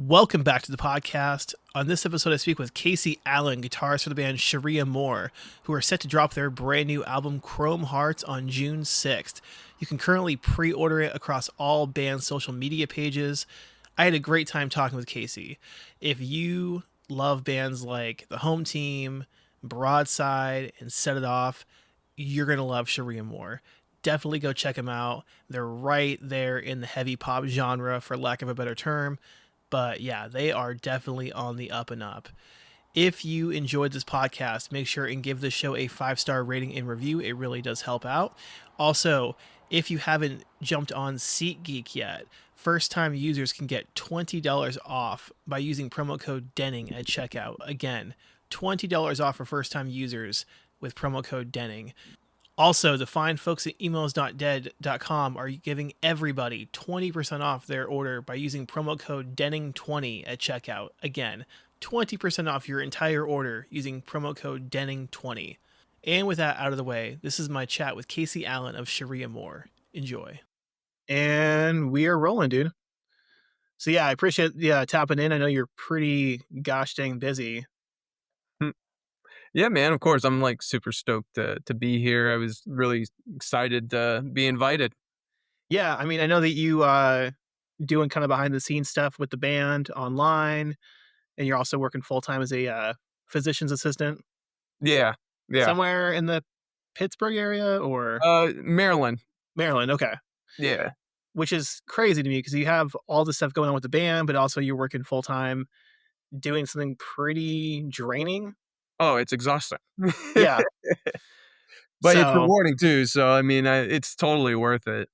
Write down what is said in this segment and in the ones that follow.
Welcome back to the podcast. On this episode, I speak with Casey Allen, guitarist for the band Cherie Amour, who are set to drop their brand new album Chrome Hearts on June 6th. You can currently pre-order it across all band social media pages. I had a great time talking with Casey. If you love bands like The Home Team, Broadside, and Set It Off, you're going to love Cherie Amour. Definitely go check them out. They're right there in the heavy pop genre, for lack of a better term. But yeah, they are definitely on the up and up. If you enjoyed this podcast, make sure and give the show a 5-star rating and review. It really does help out. Also, if you haven't jumped on SeatGeek yet, first-time users can get $20 off by using promo code Denning at checkout. Again, $20 off for first-time users with promo code Denning. Also, the fine folks at emails.dead.com are giving everybody 20% off their order by using promo code Denning20 at checkout. Again, 20% off your entire order using promo code Denning20. And with that out of the way, this is my chat with Casey Allen of Cherie Amour. Enjoy. And we are rolling, dude. So yeah, I appreciate tapping in. I know you're pretty gosh dang busy. Yeah, man, of course. I'm like super stoked to be here. I was really excited to be invited. Yeah, I mean, I know that you doing kind of behind the scenes stuff with the band online, and you're also working full time as a physician's assistant Yeah, yeah. somewhere in the Pittsburgh area or Maryland. Maryland. Okay, Yeah. which is crazy to me because you have all this stuff going on with the band, but also you're working full time doing something pretty draining. Oh, it's exhausting. Yeah. But it's So rewarding too, so I mean, it's totally worth it.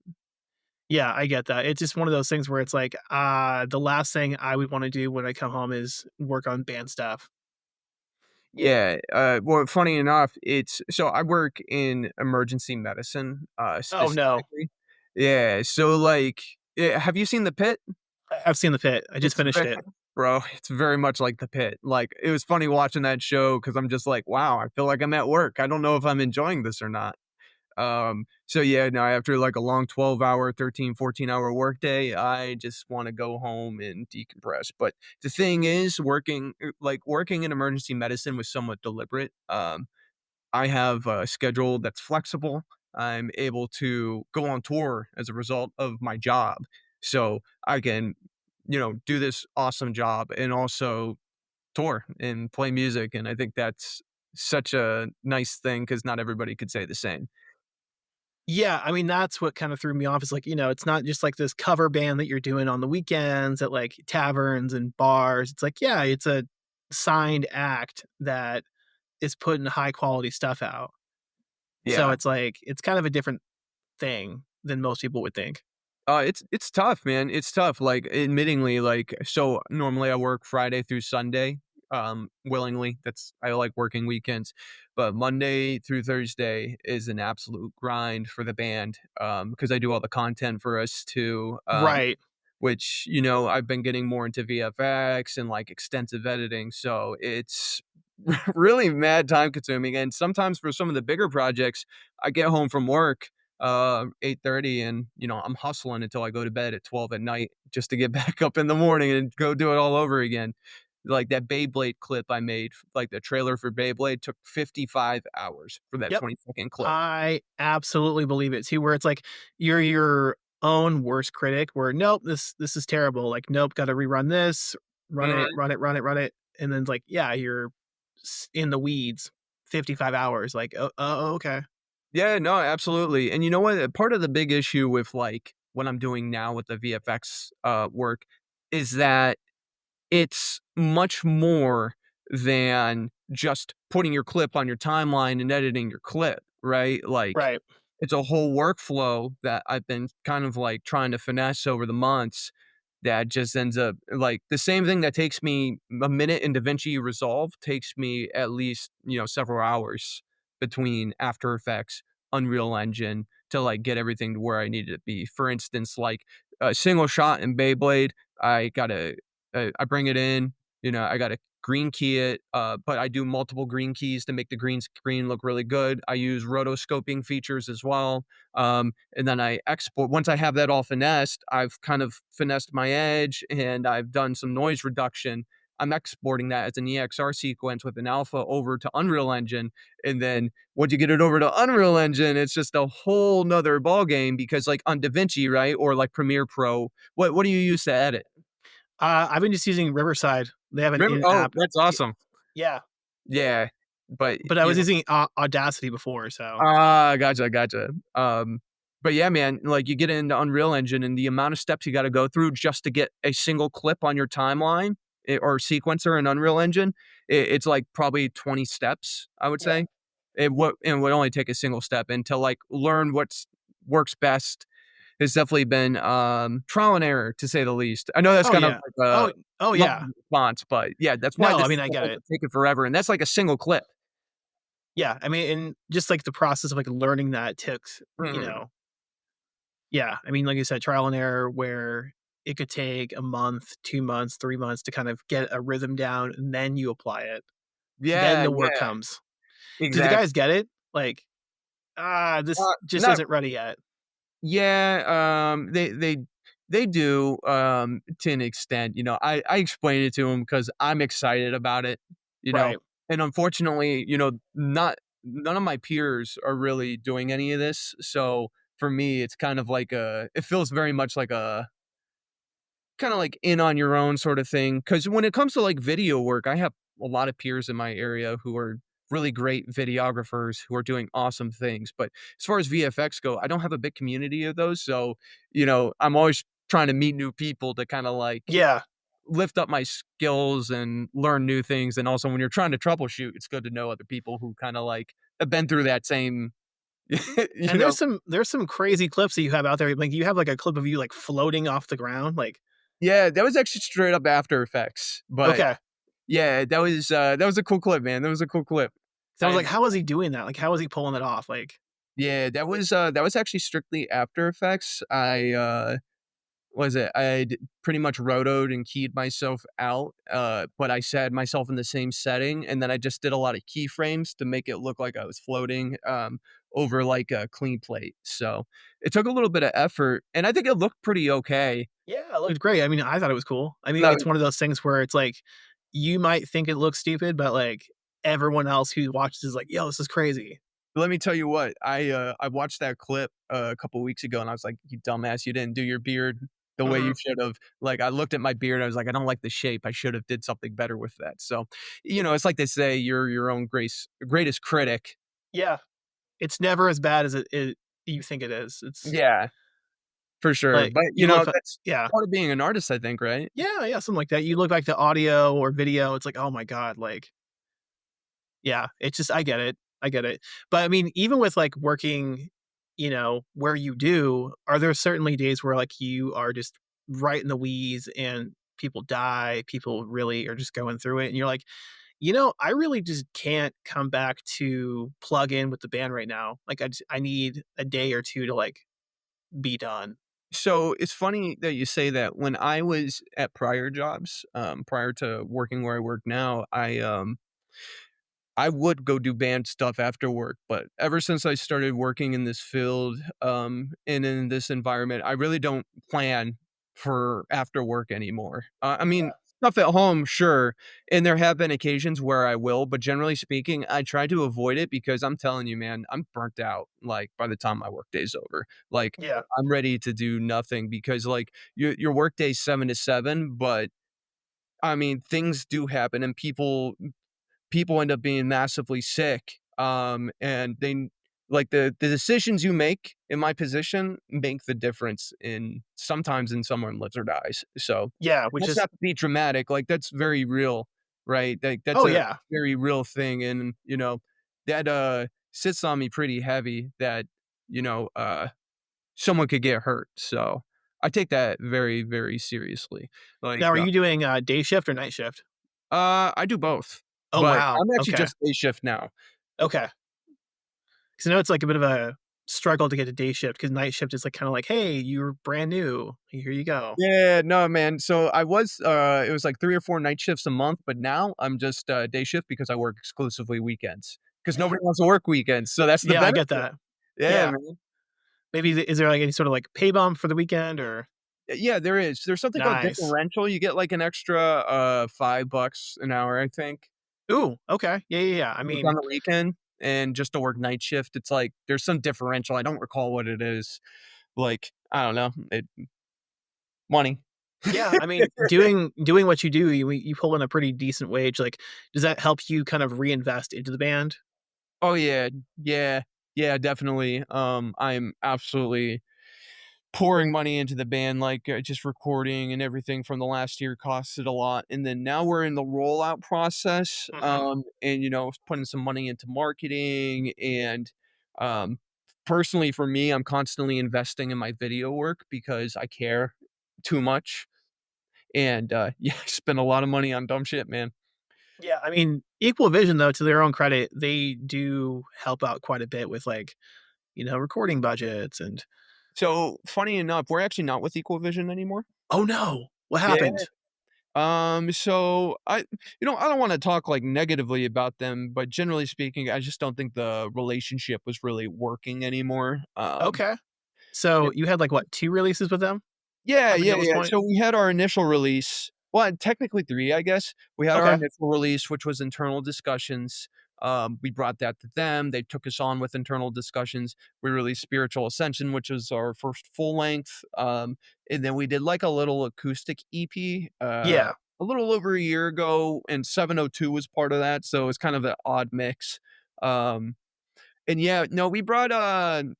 yeah, I get that. It's just one of those things where it's like, the last thing I would want to do when I come home is work on band stuff. Yeah, well, funny enough, it's so I work in emergency medicine, Oh no, specifically. Yeah, so, like, have you seen The Pit? I've seen the pit. I just It's finished ve it. Bro, it's very much like The Pit. Like, it was funny watching that show because 'cause I'm just like, "Wow, I feel like I'm at work. I don't know if I'm enjoying this or not." So yeah, no, after, like, a long 12-hour, 13, 14-hour workday, I just wanna go home and decompress, but the thing is, working in emergency medicine was somewhat deliberate. I have a schedule that's flexible. I'm able to go on tour as a result of my job. So I can, do this awesome job and also tour and play music. And I think that's such a nice thing because not everybody could say the same. Yeah, I mean, that's what kind of threw me off is like, it's not just like this cover band that you're doing on the weekends at like taverns and bars. It's like, yeah, it's a signed act that is putting high quality stuff out. So Yeah. it's like, it's kind of a different thing than most people would think. It's tough, man. It's tough. Like, admittingly, like, so normally I work Friday through Sunday, willingly. I like working weekends, but Monday through Thursday is an absolute grind for the band. Because I do all the content for us too. Right. Which, I've been getting more into VFX and like extensive editing. So it's really mad time consuming. And sometimes for some of the bigger projects, I get home from work 8:30 and I'm hustling until I go to bed at 12 at night just to get back up in the morning and go do it all over again. Like that Beyblade clip I made, like the trailer for Beyblade took 55 hours for that Yep. 20-second clip. I absolutely believe it too, where it's like you're your own worst critic where nope, this is terrible. Like, nope, gotta rerun this, run it, Mhm. run it, run it, run it. And then it's like, yeah, you're in the weeds 55 hours. Like, oh, okay. Yeah, no, absolutely. And you know what? Part of the big issue with like what I'm doing now with the VFX work is that it's much more than just putting your clip on your timeline and editing your clip, right? Like Right. it's a whole workflow that I've been kind of like trying to finesse over the months that just ends up like the same thing that takes me a minute in DaVinci Resolve takes me at least, several hours between After Effects, Unreal Engine to like get everything to where I need it to be. For instance, like a single shot in Beyblade, I bring it in, I gotta green key it, but I do multiple green keys to make the green screen look really good. I use rotoscoping features as well. And then I export. Once I have that all finessed, I've kind of finessed my edge and I've done some noise reduction. I'm exporting that as an EXR sequence with an alpha over to Unreal Engine. And then once you get it over to Unreal Engine, it's just a whole nother ball game because like on DaVinci, right? Or like Premiere Pro, what do you use to edit? I've been just using Riverside. They have an River Oh, in-app. that's awesome. Yeah, Yeah, but, but I you was know. using Audacity before, so Ah, gotcha, gotcha. But yeah, man, like, you get into Unreal Engine and the amount of steps you gotta go through just to get a single clip on your timeline, or sequencer in Unreal Engine, it's, like, probably 20 steps, I would yeah. say. It would only take a single step, and to, like, learn what's works best has definitely been, trial and error, to say the least. I know that's Oh kind of yeah. like a Oh yeah. long response, but yeah, that's why No, I this mean is I get it. taking forever, and that's like a single clip. Yeah, I mean, and just like the process of like learning that took, you Mhm. know, yeah. I mean, like you said, trial and error where it could take a month, 2 months, 3 months to kind of get a rhythm down, and then you apply it. Then Yeah, the work yeah, comes. Do the guys exactly. get it? Like, this just Not isn't ready yet. Yeah, they do, to an extent, I explain it to them because 'cause I'm excited about it, you know, Right. and unfortunately, not none of my peers are really doing any of this, so for me, it's kind of like it feels very much like a kinda like in on your own sort of thing. Because when it comes to, like, video work, I have a lot of peers in my area who are really great videographers who are doing awesome things, but as far as VFX go, I don't have a big community of those, so, I'm always trying to meet new people to kinda, like, Yeah. lift up my skills and learn new things, and also when you're trying to troubleshoot, it's good to know other people who kinda, like, have been through that same you And know there's some crazy clips that you have out there. Like you have like a clip of you like floating off the ground. Like, Yeah, that was actually straight up After Effects, but okay. yeah, that was a cool clip, man. That was a cool clip. So I was like, And how is he doing that? Like, how is he pulling it off? Like, yeah, that was actually strictly After Effects. I pretty much rotoed and keyed myself out, but I set myself in the same setting, and then I just did a lot of keyframes to make it look like I was floating, over like a clean plate. So it took a little bit of effort, and I think it looked pretty okay. yeah, it looked great. I mean, I thought it was cool. I mean, No, it's one of those things where it's like you might think it looks stupid, but like everyone else who watches is like, yo, this is crazy. let me tell you what, I watched that clip a couple weeks ago, and I was like, "You dumbass, you didn't do your beard the way you Mhm. should have." Like, I looked at my beard, I was like, "I don't like the shape, I should have did something better with that." So, it's like they say, "You're your own greatest critic." Yeah. It's never as bad as it you think it is. It's Yeah, for sure, like but, you look at that's yeah. part of being an artist, I think, right? Yeah, yeah, something like that. You look back to audio or video, it's like, "Oh my god," like, yeah, it's just I get it. I get it. But I mean, even with like working, where you do, are there certainly days where like you are just right in the weeds and people die, people really are just going through it and you're like, I really just can't come back to plug in with the band right now. Like I need a day or two to like be done. So, it's funny that you say that. When I was at prior jobs, prior to working where I work now, I would go do band stuff after work, but ever since I started working in this field, and in this environment, I really don't plan for after work anymore. I mean, stuff at home, sure, and there have been occasions where I will, but generally speaking, I try to avoid it because I'm telling you, man, I'm burnt out, like, by the time my workday's over. Like, Yeah. I'm ready to do nothing because, like, your workday's 7 to 7, but, I mean, things do happen and people end up being massively sick, and like, the decisions you make in my position make the difference in sometimes in someone lives or dies, so Yeah, which that's is not to be dramatic, like, that's very real, right? Like, that's oh a yeah. very real thing, and, that, sits on me pretty heavy that, you know, uh, someone could get hurt, so I take that very, very seriously, like, Now are you doing day shift or night shift? I do both, Oh but wow. I'm actually Okay. just day shift now. Okay. 'Cause I know it's like a bit of a struggle to get to day shift because night shift is like kind of like, hey, you're brand new. Here you go. Yeah, no, man. So I was, it was like 3 or 4 night shifts a month, but now I'm just, day shift because I work exclusively weekends. Because Yeah. nobody wants to work weekends, so that's the Yeah, I get benefit. that. Yeah, Yeah. man. Maybe is there like any sort of like pay bump for the weekend or Yeah, there is. There's something called nice? differential. You get like an extra, $5 an hour, I think, Ooh, okay. Yeah, yeah, yeah. I like on mean, the weekend, and just to work night shift, it's like there's some differential. I don't recall what it is. Like, I don't know, money. yeah, I mean, doing what you do, you pull in a pretty decent wage. Like, does that help you kind of reinvest into the band? Oh, yeah. Yeah. Yeah, definitely. I'm absolutely pouring money into the band, like, just recording and everything from the last year costed a lot, and then now we're in the rollout process, Mhm. and, putting some money into marketing and, um, personally for me, I'm constantly investing in my video work because I care too much, and, yeah, I spend a lot of money on dumb shit, man. Yeah, I mean, Equal Vision though, to their own credit, they do help out quite a bit with like, recording budgets and So, funny enough, we're actually not with Equal Vision anymore. oh no, what Yeah. happened? So I don't wanna talk, like, negatively about them, but generally speaking, I just don't think the relationship was really working anymore. Okay. Yeah. So you had like what, 2 releases with them Yeah, up yeah, until this yeah. point? So we had our initial release, well, technically 3, I guess. We had our Okay. initial release, which was Internal Discussions. We brought that to them. They took us on with Internal Discussions. We released Spiritual Ascension, which was our first full length. And then we did like a little acoustic EP, Yeah. a little over a year ago, and 702 was part of that. So it's kind of an odd mix. Um, and yeah, no, we brought, the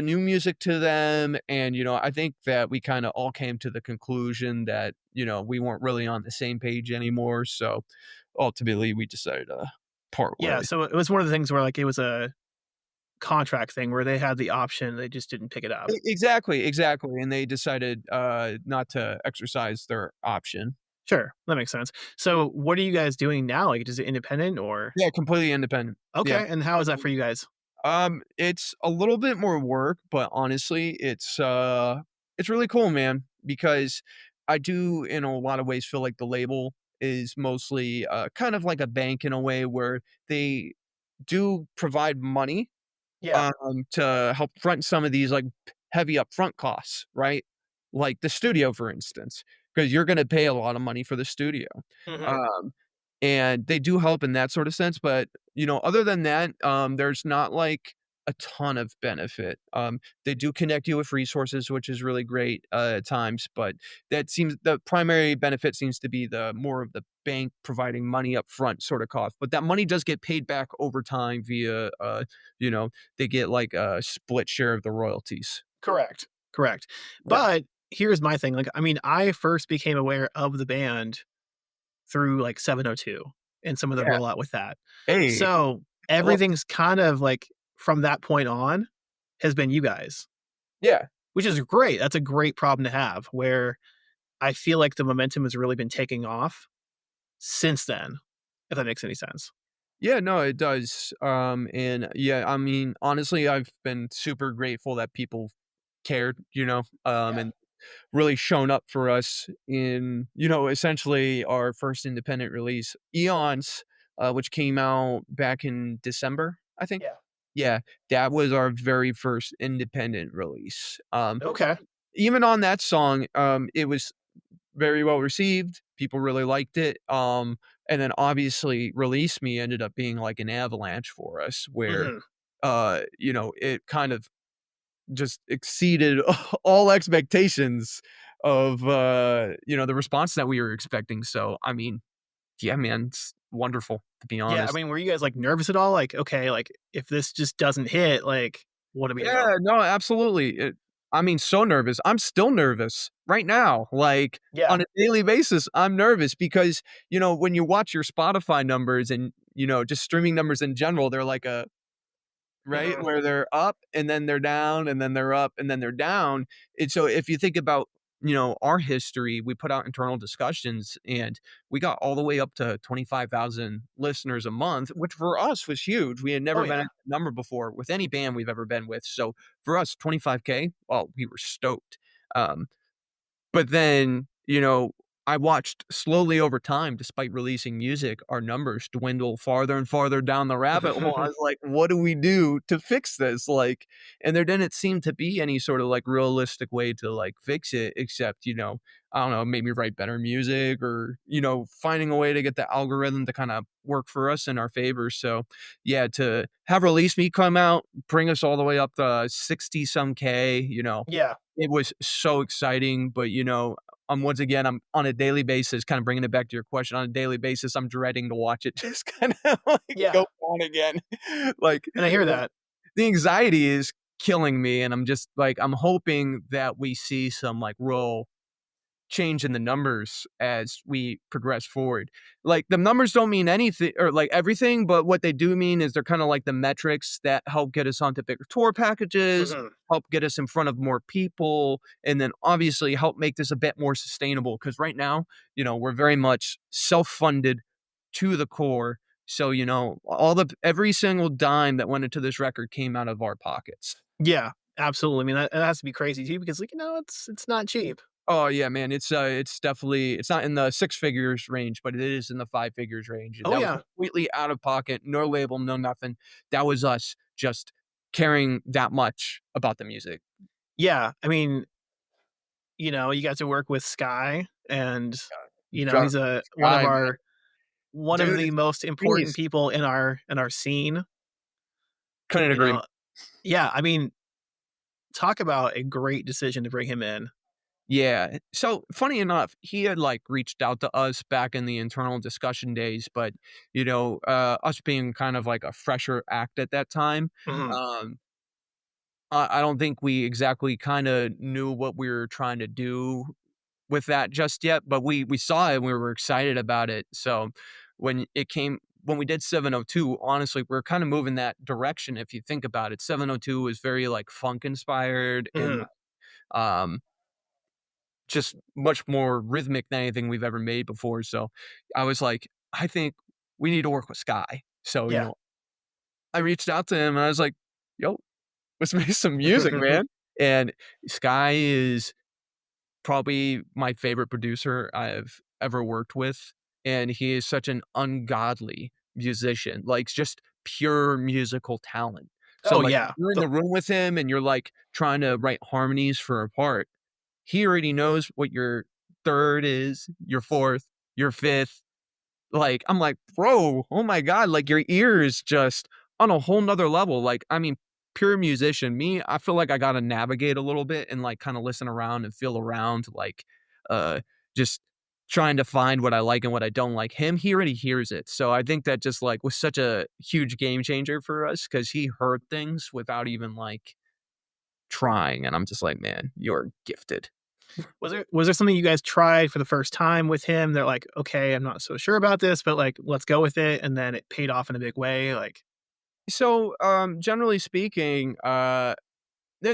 new music to them, and, I think that we kinda all came to the conclusion that, we weren't really on the same page anymore, so ultimately, we decided to part Yeah, ways. so it was one of the things where like it was a contract thing where they had the option, they just didn't pick it up. Exactly, exactly, and they decided, not to exercise their option. Sure, that makes sense. So what are you guys doing now? Like, is it independent or Yeah, completely independent. Yeah. okay, and how is that for you guys? It's a little bit more work, but honestly, it's really cool, man, because I do in a lot of ways feel like the label is mostly kind of like a bank in a way where they do provide money Yeah. to help front some of these like heavy upfront costs, right? Like the studio, for instance, because you're going to pay a lot of money for the studio. Mhm. Um, and they do help in that sort of sense, but, other than that, there's not, like, a ton of benefit. They do connect you with resources, which is really great, at times, but the primary benefit seems to be the more of the bank providing money up front sort of cost, but that money does get paid back over time via, you know, they get, like, a split share of the royalties. Correct. Correct. Yeah. But here's my thing, like, I mean, I first became aware of the band through, like, 702 and some of the Yeah. rollout with that. Hey, So, I love everything's kind of, like, from that point on has been you guys, yeah. which is great. That's a great problem to have where I feel like the momentum has really been taking off since then, if that makes any sense. Yeah, no, it does. And yeah, I mean, honestly, I've been super grateful that people cared, Yeah. and really shown up for us in, essentially our first independent release, Eons, which came out back in December, I think. Yeah. Yeah, that was our very first independent release. Okay. Even on that song, it was very well received. People really liked it. And then obviously Release Me ended up being like an avalanche for us where, Mhm. it kind of just exceeded all expectations of, the response that we were expecting. So, I mean, yeah, man, it's wonderful to be Yeah, I honest. mean, were you guys, like, nervous at all? Like, "Okay, like, if this just doesn't hit, like, what are we gonna do?" Yeah, no, absolutely. I mean, so nervous. I'm still nervous right now. Like Yeah. on a daily basis, I'm nervous because, when you watch your Spotify numbers and, just streaming numbers in general, they're like a right Mhm. where they're up and then they're down and then they're up and then they're down. And so if you think about our history, we put out internal discussions and we got all the way up to 25,000 listeners a month, which for us was huge. We had Oh never been yeah. at that number before with any band we've ever been with. So for us, 25K, well, we were stoked. Um, but then, I watched slowly over time, despite releasing music, our numbers dwindle farther and farther down the rabbit hole. I was like, what do we do to fix this? Like, and there didn't seem to be any sort of like realistic way to like fix it, except, I don't know, maybe write better music or, finding a way to get the algorithm to kind of work for us in our favor. So, yeah, to have Release Me come out, bring us all the way up to 60 some K, Yeah. it was so exciting, but, once again, I'm on a daily basis, kind of bringing it back to your question, on a daily basis, I'm dreading to watch it just kinda, like, go Yeah. on again. Like, And I hear that. the anxiety is killing me, and I'm just, like, I'm hoping that we see some, like, real change in the numbers as we progress forward. Like, the numbers don't mean anything or, like, everything, but what they do mean is they're kinda like the metrics that help get us onto bigger tour packages, Hmm. help get us in front of more people, and then obviously help make this a bit more sustainable. Because right now, we're very much self-funded to the core. So, all the every single dime that went into this record came out of our pockets. Yeah, absolutely. I mean, that has to be crazy too because, like, it's not cheap. Oh, yeah, man, it's definitely it's not in the 6 figures range, but it is in the 5 figures range, and Oh that was yeah. completely out of pocket, no label, no nothing. That was us just caring that much about the music. Yeah. I mean, you got to work with Sky, and Ju he's a Sky, man, one of dude the is most a important beast. people in our scene. Couldn't You agree more. know, yeah. I mean, talk about a great decision to bring him in. Yeah, so, funny enough, he had, like, reached out to us back in the internal discussion days, but, us being kind of like a fresher act at that time, Hmm. um I don't think we exactly kinda knew what we were trying to do with that just yet, but we saw it and we were excited about it. So when we did 702, honestly, we're kinda moving that direction if you think about it. 702 was very, like, funk inspired and, Hmm. um, just much more rhythmic than anything we've ever made before. So I was like, "I think we need to work with Sky." So, Yeah. I reached out to him and I was like, "Yo, let's make some music, man." And Sky is probably my favorite producer I've ever worked with, and he is such an ungodly musician, like, just pure musical talent. So, Oh like, yeah. you're in the room with him and you're, like, trying to write harmonies for a part. He already knows what your 3rd is, your 4th, your 5th, like, I'm like, "Bro, oh my god, like, your ear is just on a whole 'nother level." Like, I mean, pure musician. Me, I feel like I gotta navigate a little bit and, like, kinda listen around and feel around, like, uh, just trying to find what I like and what I don't like. Him, he already hears it. So I think that just, like, was such a huge game changer for us because he heard things without even, like, trying, and I'm just like, "Man, you're gifted." Was there something you guys tried for the first time with him? They're like, okay, I'm not so sure about this, but like, let's go with it, and then it paid off in a big way. Like, So, generally speaking, there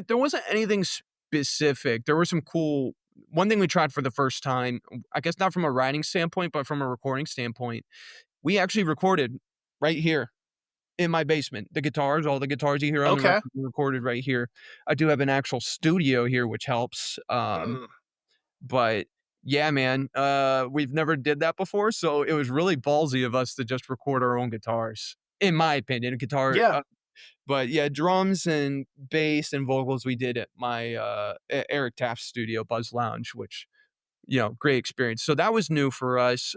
wasn't anything specific. There were some cool one thing we tried for the first time, I guess not from a writing standpoint, but from a recording standpoint, we actually recorded right here in my basement. The guitars, all the guitars you hear on the okay, record were recorded right here. I do have an actual studio here, which helps. mm, But yeah, man, we've never did that before, so it was really ballsy of us to just record our own guitars, in my opinion. Guitar, yeah, but yeah, drums and bass and vocals we did at my, Eric Taft's studio, Buzz Lounge, which, great experience. So that was new for us.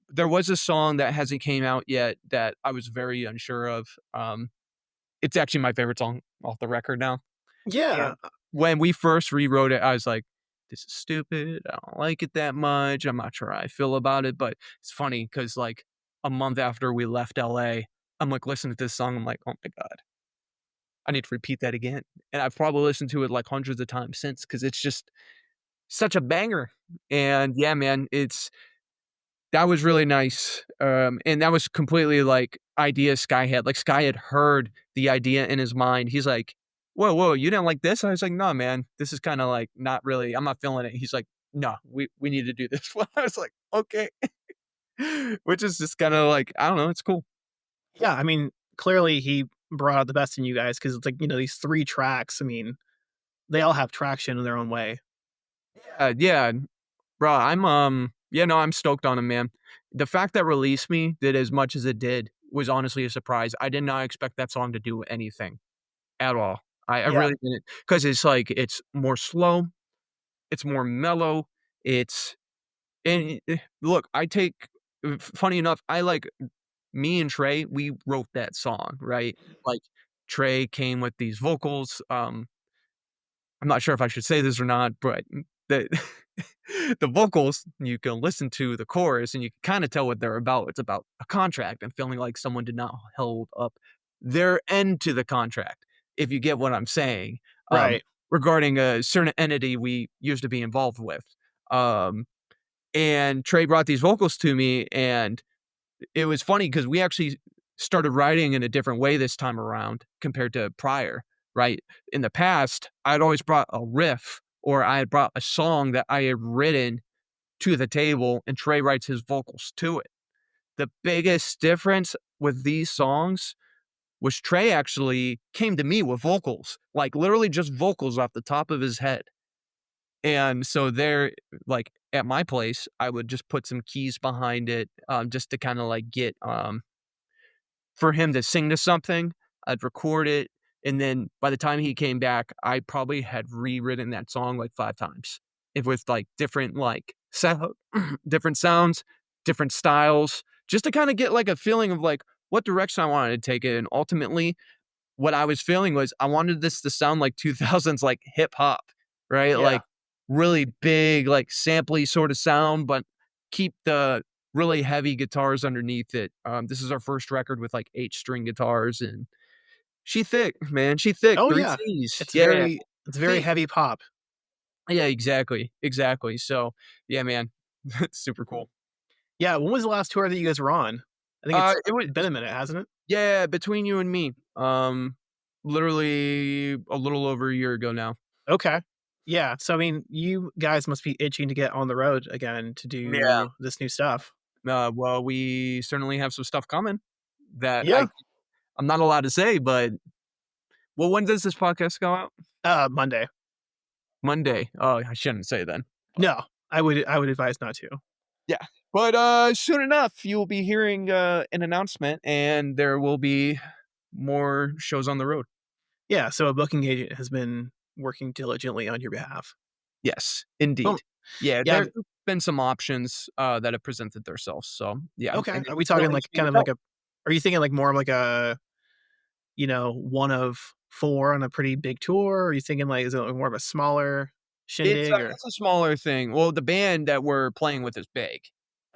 There was a song that hasn't came out yet that I was very unsure of. It's actually my favorite song off the record now. yeah. And when we first rewrote it, I was like, "This is stupid. I don't like it that much. I'm not sure how I feel about it." But it's funny because like a month after we left LA, I'm like listening to this song. I'm like, "Oh my god, I need to repeat that again." And I've probably listened to it like hundreds of times since because it's just such a banger. And yeah, man, that was really nice. And that was completely like idea Sky had. Like Sky had heard the idea in his mind. He's like, "Whoa, whoa, you didn't like this?" I was like, "No, man, this is kinda, like, not really I'm not feeling it." He's like, "No, we need to do this one." I was like, "Okay." Which is just kinda like, I don't know, it's cool. Yeah, I mean, clearly he brought out the best in you guys because it's like, these 3 tracks, I mean, they all have traction in their own way. Yeah, bro, yeah, no, I'm stoked on him, man. The fact that Release Me did as much as it did was honestly a surprise. I did not expect that song to do anything at all. I Yeah, really didn't, not 'cause it's like it's more slow, it's more mellow, it's and look, I take funny enough, I like me and Trey, we wrote that song, right? Like, Trey came with these vocals, I'm not sure if I should say this or not, but the the vocals, you can listen to the chorus and you can kinda tell what they're about. It's about a contract and feeling like someone did not hold up their end to the contract, if you get what I'm saying, um, right. regarding a certain entity we used to be involved with. Um, and Trey brought these vocals to me, and it was funny because we actually started writing in a different way this time around compared to prior, right? In the past, I'd always brought a riff or I had brought a song that I had written to the table and Trey writes his vocals to it. The biggest difference with these songs was Trey actually came to me with vocals, like literally just vocals off the top of his head. And so there, like at my place, I would just put some keys behind it, just to kind of like get for him to sing to something, I'd record it, and then by the time he came back, I probably had rewritten that song like 5 times. It with, like, different, like, different sounds, different styles, just to kinda get, like, a feeling of, like, what direction I wanted to take it, and ultimately, what I was feeling was I wanted this to sound like 2000s, like, hip hop, right? Yeah. Like, really big, like, sampley sorta sound, but keep the really heavy guitars underneath it. This is our first record with, like, 8-string guitars, and she thick, man, she thick, Oh, 3 yeah. C's. It's Yeah, very it's very thick. heavy pop. Yeah, exactly, exactly. So, yeah, man, it's super cool. Yeah, when was the last tour that you guys were on? I think it's It was been a minute, hasn't it? yeah, between you and me, literally a little over a year ago now. Okay. Yeah, so, I mean, you guys must be itching to get on the road again to Yeah. do this new stuff. Well, we certainly have some stuff coming that Yeah. I'm not allowed to say, but well, when does this podcast go out? Monday. Monday. Oh, I shouldn't say then. But No, I would advise not to. yeah. But soon enough, you'll be hearing an announcement and there will be more shows on the road. Yeah, so a booking agent has been working diligently on your behalf. Yes, Well, indeed. Yeah, yeah, there's been some options that have presented themselves. So yeah, okay. and Are we it's still talking like interesting kind to of like go. a are you thinking like more of like a, one of 4 on a pretty big tour? Or are you thinking like is it like more of a smaller shindig or It's a smaller thing. Well, the band that we're playing with is big.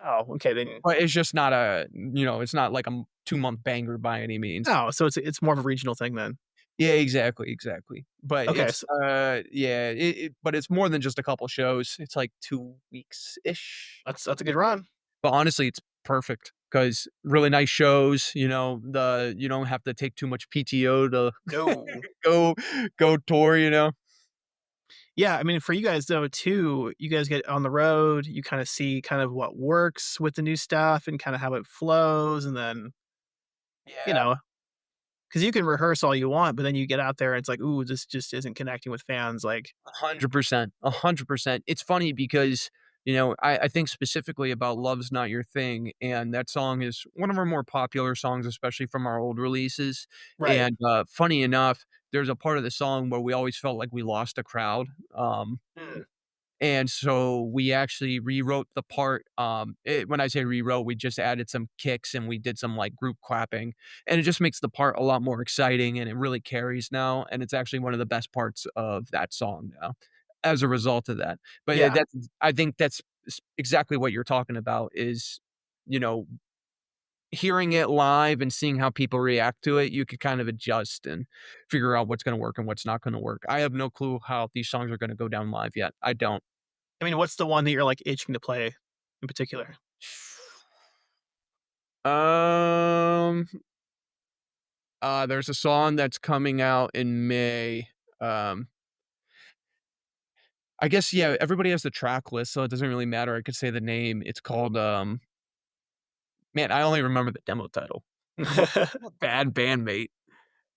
Oh, okay, then But it's just not it's not like a 2-month banger by any means. oh, so it's more of a regional thing then. Yeah, exactly, exactly. But Okay, it's, so yeah, but it's more than just a couple shows. It's like 2 weeks-ish. that's a good run. But honestly, it's perfect because really nice shows, you don't have to take too much PTO to No. go go tour, you know? Yeah, I mean, for you guys though too, you guys get on the road, you kinda see kind of what works with the new stuff and kinda how it flows, and then, you Yeah. know, because you can rehearse all you want, but then you get out there and it's like, "Ooh, this just isn't connecting with fans," like 100%, 100%. It's funny because, I think specifically about "Love's Not Your Thing," and that song is one of our more popular songs, especially from our old releases, Right. and, funny enough, there's a part of the song where we always felt like we lost a crowd, Mm, and so we actually rewrote the part, when I say rewrote, we just added some kicks and we did some, like, group clapping, and it just makes the part a lot more exciting, and it really carries now, and it's actually one of the best parts of that song now, as a result of that. But, yeah. I think that's exactly what you're talking about is, you know, hearing it live and seeing how people react to it, you could kind of adjust and figure out what's gonna work and what's not gonna work. I have no clue how these songs are gonna go down live yet. I don't. I mean, what's the one that you're, like, itching to play in particular? Um, There's a song that's coming out in May. Um, I guess, yeah, everybody has the track list, so it doesn't really matter. I could say the name. It's called, man, I only remember the demo title. Bad bandmate.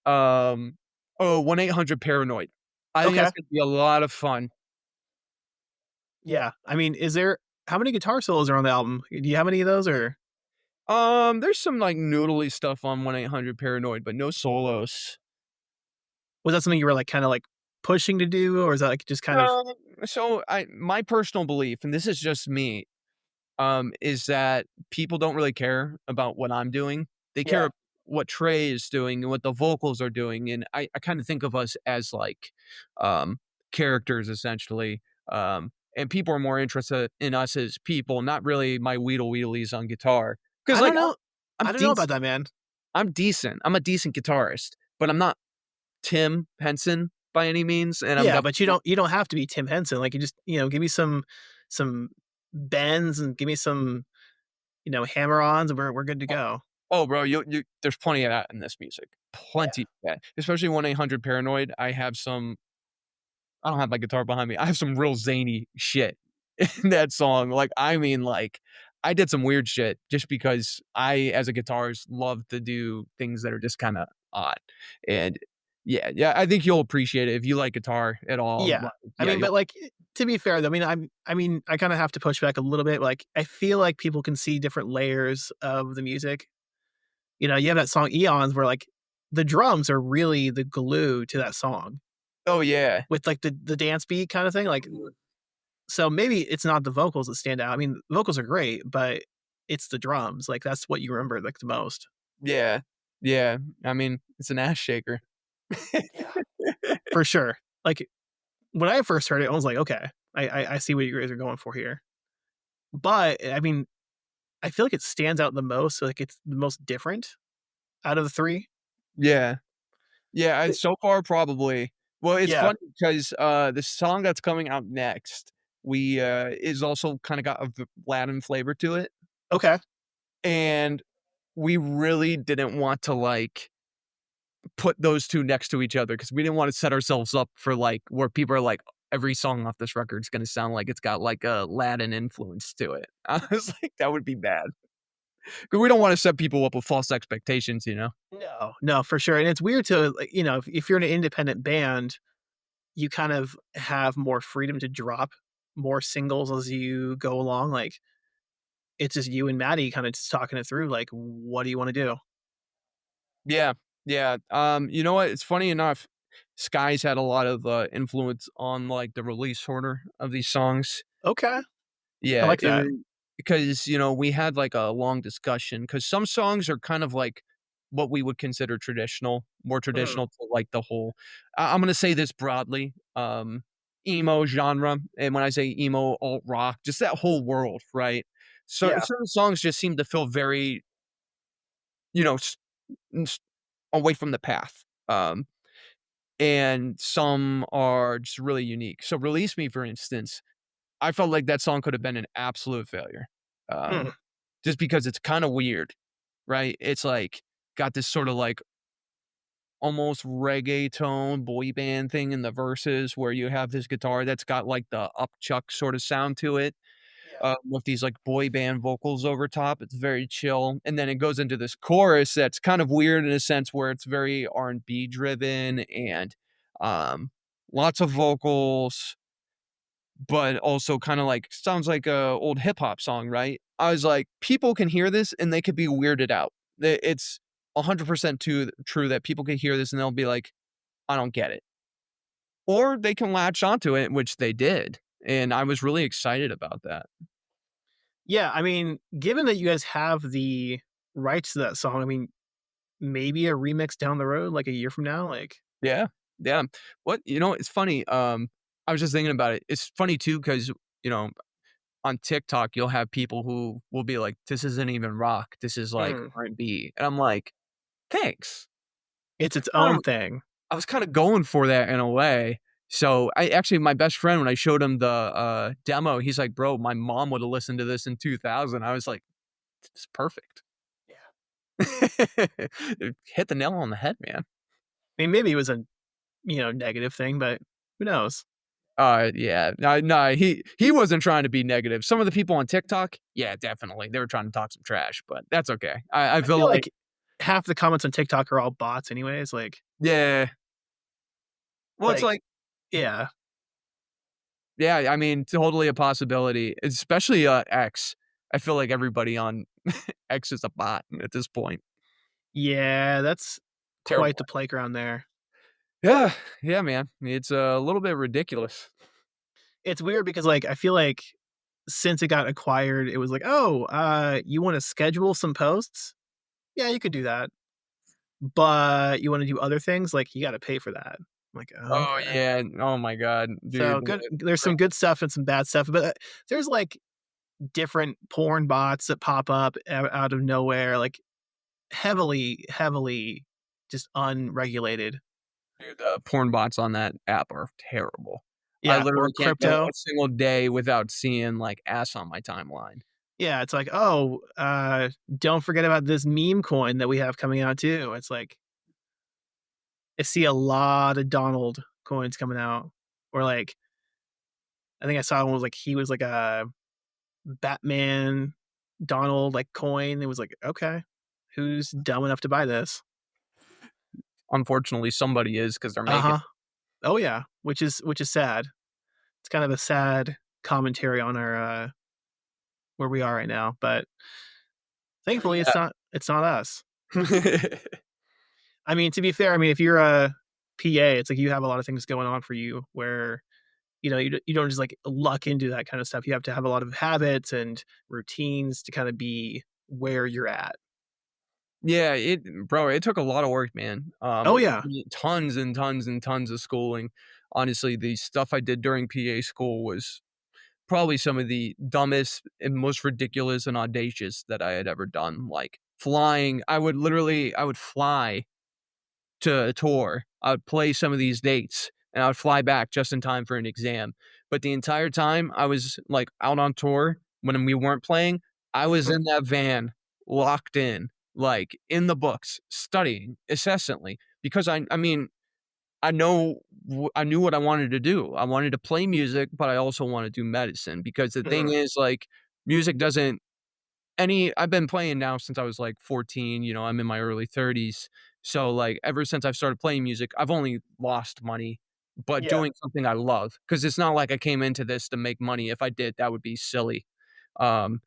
Um, oh, 1-800-PARANOID. I think Okay. that's gonna be a lot of fun. Yeah. I mean, is there how many guitar solos are on the album? Do you have any of those or There's some, like, noodly stuff on 1-800-PARANOID, but no solos. was that something you were like kind of like pushing to do or is that like just kind of Um, so I my personal belief, and this is just me, is that people don't really care about what I'm doing. They yeah. care what Trey is doing and what the vocals are doing, and I kinda think of us as, like, um, characters essentially, and people are more interested in us as people, not really my weedle weedlies on guitar. Because I don't like, know. I'm I don't know about decent. that, man. I'm decent. I'm a decent guitarist, but I'm not Tim Henson by any means, and I'm Yeah, definitely but not. you don't have to be Tim Henson. Like you just, give me some bends and give me some, hammer-ons and we're good to go. Oh, bro, you there's plenty of that in this music. Yeah. Plenty of that, especially 1-800-PARANOID. I don't have my guitar behind me. I have some real zany shit in that song. Like, I mean, like, I did some weird shit just because I, as a guitarist, love to do things that are just kinda odd, and yeah, I think you'll appreciate it if you like guitar at all, Yeah. like, I yeah, mean, you'll but like to be fair though, I kind of have to push back a little bit. Like I feel like people can see different layers of the music. You have that song Eons where like the drums are really the glue to that song Oh, yeah. with like the dance beat kind of thing. Like so maybe it's not the vocals that stand out. I mean, the vocals are great, but it's the drums. Like that's what you remember like the most. Yeah. Yeah. I mean, it's an ass shaker. Yeah. For sure. Like when I first heard it, I was like, okay, I see what you guys are going for here. But I mean, I feel like it stands out the most. So, like it's the most different out of the three. Yeah. Yeah, Th- so far, probably. Well, it's Yeah. funny because, the song that's coming out next, is also kinda got a Latin flavor to it, Okay. and we really didn't want to, like, put those 2 next to each other because we didn't wanna set ourselves up for, like, where people are like, "Every song off this record is gonna sound like it's got, like, a Latin influence to it." I was like, "That would be bad." 'Cause we don't wanna set people up with false expectations, you know? No, no, for sure. And it's weird to, like, if you're an independent band, you kind of have more freedom to drop more singles as you go along. Like, it's just you and Maddie kind of just talking it through. Like, what do you want to do? Yeah, yeah, you know what? It's funny enough, Sky's had a lot of, influence on, like, the release order of these songs. Okay. I Yeah, like that. because, we had, like, a long discussion because some songs are kind of like what we would consider traditional, more Mm, traditional to, like, the whole I'm gonna say this broadly, emo genre, and when I say emo, alt rock, just that whole world, right? So yeah. certain songs just seem to feel very, you know, s away from the path, and some are just really unique. So "Release Me," for instance, I felt like that song could have been an absolute failure, Mm, just because it's kinda weird, right? It's, like, got this sorta, like, almost reggaeton boy band thing in the verses where you have this guitar that's got, like, the upchuck sorta sound to it, yeah. with these, like, boy band vocals over top. It's very chill, and then it goes into this chorus that's kind of weird in a sense where it's very R&B driven and, um, lots of vocals, but also kinda, like, sounds like a old hip hop song, right? I was like, "People can hear this and they could be weirded out." It's 100% true that people can hear this and they'll be like, "I don't get it." Or they can latch onto it, which they did, and I was really excited about that. Yeah. I mean, given that you guys have the rights to that song, I mean, maybe a remix down the road, like a year from now. Like, Yeah, yeah. It's funny, I was just thinking about it. It's funny too because you know, on TikTok, you'll have people who will be like, "This isn't even rock. This is like mm, R&B." And B. And I'm like, "Thanks." it's its Kinda own thing. I was kinda going for that in a way. So, I actually my best friend, when I showed him the, demo, he's like, "Bro, my mom would have listened to this in 2000." I was like, "It's perfect." Yeah. Hit the nail on the head, man. I mean, maybe it was a, negative thing, but who knows? Yeah. No, he wasn't trying to be negative. Some of the people on TikTok, yeah, definitely. They were trying to talk some trash, but that's okay. I I feel feel like like half the comments on TikTok are all bots anyways, yeah. Well, it's like like yeah. yeah, I mean, totally a possibility, especially, X. I feel like everybody on X is a bot at this point. Yeah, that's quite Terrible. the playground there. Yeah, yeah, man. It's a little bit ridiculous. It's weird because, I feel like since it got acquired, it was like, "Oh, you wanna schedule some posts? Yeah, you could do that, but you wanna do other things? Like, you gotta pay for that." I'm like, "Oh, Oh, okay." yeah. Oh my god, So, dude. good there's some good stuff and some bad stuff, but, there's, different porn bots that pop up out of nowhere, heavily, heavily just unregulated. Dude, porn bots on that app are terrible. I Yeah, or literally can't go a crypto. single day without seeing, like, ass on my timeline. Yeah, it's like, "Oh, don't forget about this meme coin that we have coming out too." It's like, I see a lot of Donald coins coming out, or, I think I saw one was he was like a Batman Donald, coin. It was like, "Okay, who's dumb enough to buy this?" Unfortunately, somebody is because 'cause they're making Uh-huh. Oh, yeah, which is sad. It's kind of a sad commentary on our, where we are right now, but thankfully, yeah. it's not us. I mean, to be fair, I mean, if you're a PA, it's like you have a lot of things going on for you where, you don't just, luck into that kind of stuff. You have to have a lot of habits and routines to kinda be where you're at. Yeah, it took a lot of work, man. Oh, yeah. Tons and tons and tons of schooling. Honestly, the stuff I did during PA school was probably some of the dumbest and most ridiculous and audacious that I had ever done, like flying. I would fly to a tour. I would play some of these dates, and I would fly back just in time for an exam. But the entire time I was, like, out on tour when we weren't playing, I was Mhm. in that van, locked in, like, in the books, studying incessantly because I mean, I knew what I wanted to do. I wanted to play music, but I also wanna do medicine because the thing Mhm. is, like, music doesn't any I've been playing now since I was, like, 14, I'm in my early 30s. So, like, ever since I've started playing music, I've only lost money, but Yeah. doing something I love because it's not like I came into this to make money. If I did, that would be silly. Um,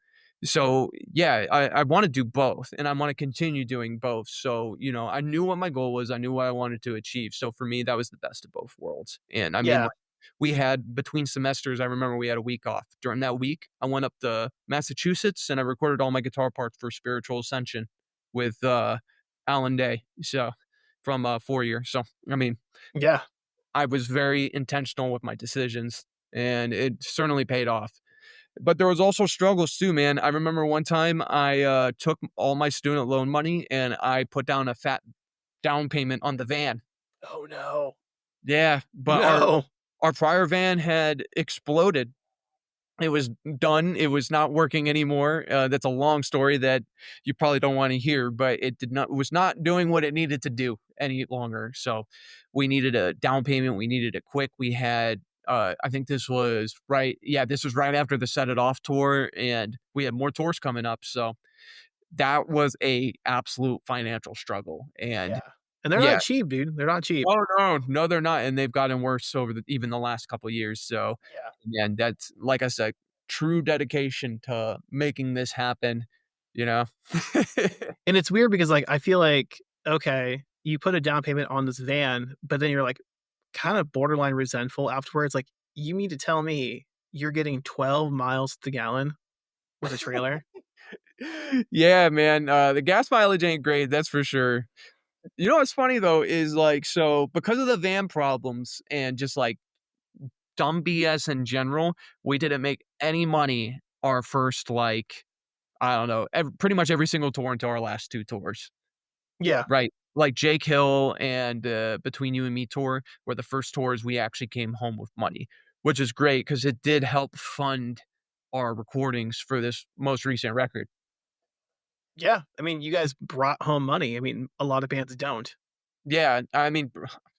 so yeah, I wanna do both, and I wanna continue doing both. So, I knew what my goal was, I knew what I wanted to achieve. So for me, that was the best of both worlds. And I mean, Yeah. like, we had between semesters, I remember we had a week off. During that week, I went up to Massachusetts and I recorded all my guitar parts for Spiritual Ascension with Alan Day. So from 4 years. So I mean, Yeah. I was very intentional with my decisions and it certainly paid off. But there was also struggles too, man. I remember one time I took all my student loan money and I put down a fat down payment on the van. Oh, no. Yeah, but No. our prior van had exploded. It was done. It was not working anymore. That's a long story that you probably don't want to hear, but it was not doing what it needed to do any longer. So we needed a down payment. We needed it quick. We had I think this was right after the Set It Off tour and we had more tours coming up. So that was a absolute financial struggle. And Yeah. And they're yeah, not cheap, dude. They're not cheap. oh, no, no, they're not, and they've gotten worse over even the last couple years, so, Yeah. and that's like I said, true dedication to making this happen, you know? And it's weird because, I feel like, okay, you put a down payment on this van, but then you're, kinda borderline resentful afterwards, you mean to tell me you're getting 12 miles to the gallon with a trailer? Yeah, man, the gas mileage ain't great, that's for sure. You know what's funny though is, like, so because of the van problems and just, like, dumb BS in general, we didn't make any money our first, like, I don't know, pretty much every single tour until our last 2 tours. Yeah. Right. Like Jake Hill and, Between You and Me tour were the first tours we actually came home with money, which is great because it did help fund our recordings for this most recent record. Yeah, I mean, you guys brought home money. I mean, a lot of bands don't. Yeah, I mean,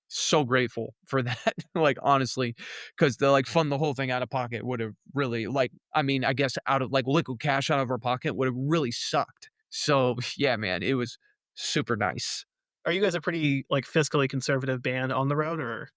so grateful for that, like, honestly, because the, like, fund the whole thing out of pocket would've really, like I mean, I guess out of like, liquid cash out of our pocket would've really sucked. So, yeah, man, it was super nice. Are you guys a pretty, like, fiscally conservative band on the road, or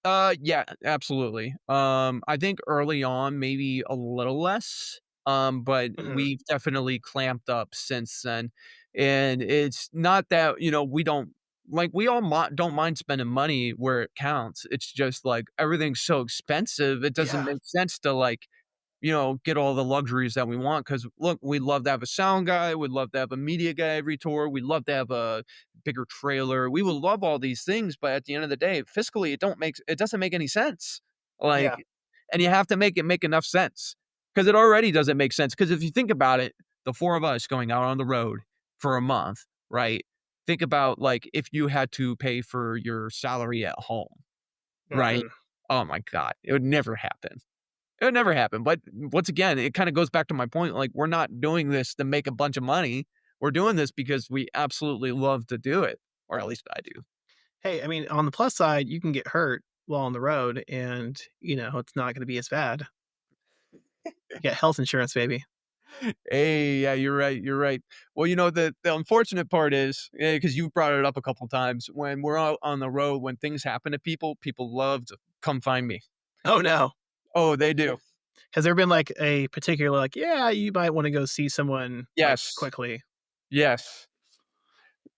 Yeah, absolutely. I think early on, maybe a little less, but Mhm. we've definitely clamped up since then. And it's not that, we don't like we all don't mind spending money where it counts. It's just like everything's so expensive, it doesn't Yeah, make sense to like get all the luxuries that we want. Because look, we'd love to have a sound guy, we'd love to have a media guy every tour, we'd love to have a bigger trailer. We would love all these things, but at the end of the day, fiscally, it doesn't make any sense. yeah, Like, and you have to make it make enough sense because it already doesn't make sense. Because if you think about it, the four of us going out on the road for a month, right? Think about like if you had to pay for your salary at home, right? mhm. Oh my God, it would never happen. It would never happen, but once again, it kinda goes back to my point, like, we're not doing this to make a bunch of money. We're doing this because we absolutely love to do it, or at least I do. Hey, I mean, on the plus side, you can get hurt while on the road and, it's not gonna be as bad. You get health insurance, baby. Hey, yeah, you're right, you're right. Well, the unfortunate part is, because you brought it up a couple times, when we're out on the road, when things happen to people, people love to come find me. Oh, no. Oh, they do. Has there been, like, a particular, like, "Yeah, you might wanna go see someone, like, Yes. quickly." Yes.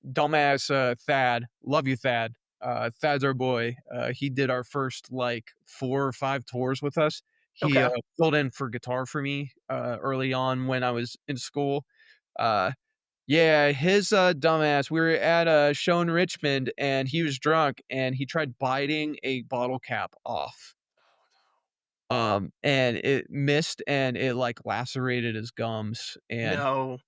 Dumbass, Thad. Love you, Thad. Thad's our boy. He did our first, like, 4 or 5 tours with us. He, Okay. filled in for guitar for me, early on when I was in school. Uh, yeah, his, dumbass we were at a show in Richmond, and he was drunk, and he tried biting a bottle cap off. And it missed, and it, like, lacerated his gums, and No.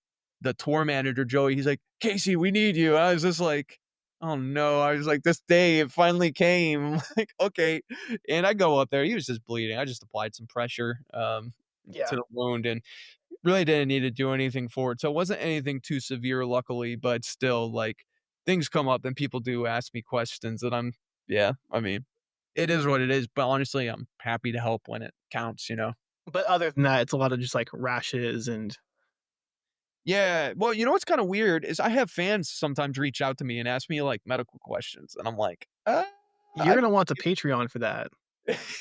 the tour manager, Joey, he's like, "Casey, we need you." I was just like, "Oh, no." I was like, "This day, it finally came." I'm like, "Okay." And I go up there, he was just bleeding. I just applied some pressure, to Yeah. the wound and really didn't need to do anything for it. So it wasn't anything too severe, luckily, but still, like, things come up and people do ask me questions and yeah, I mean, it is what it is, but honestly, I'm happy to help when it counts. But other than that, it's a lot of just, like, rashes and Yeah, well, you know what's kinda weird is I have fans sometimes reach out to me and ask me, like, medical questions, and I'm like, you're I gonna want the Patreon for that.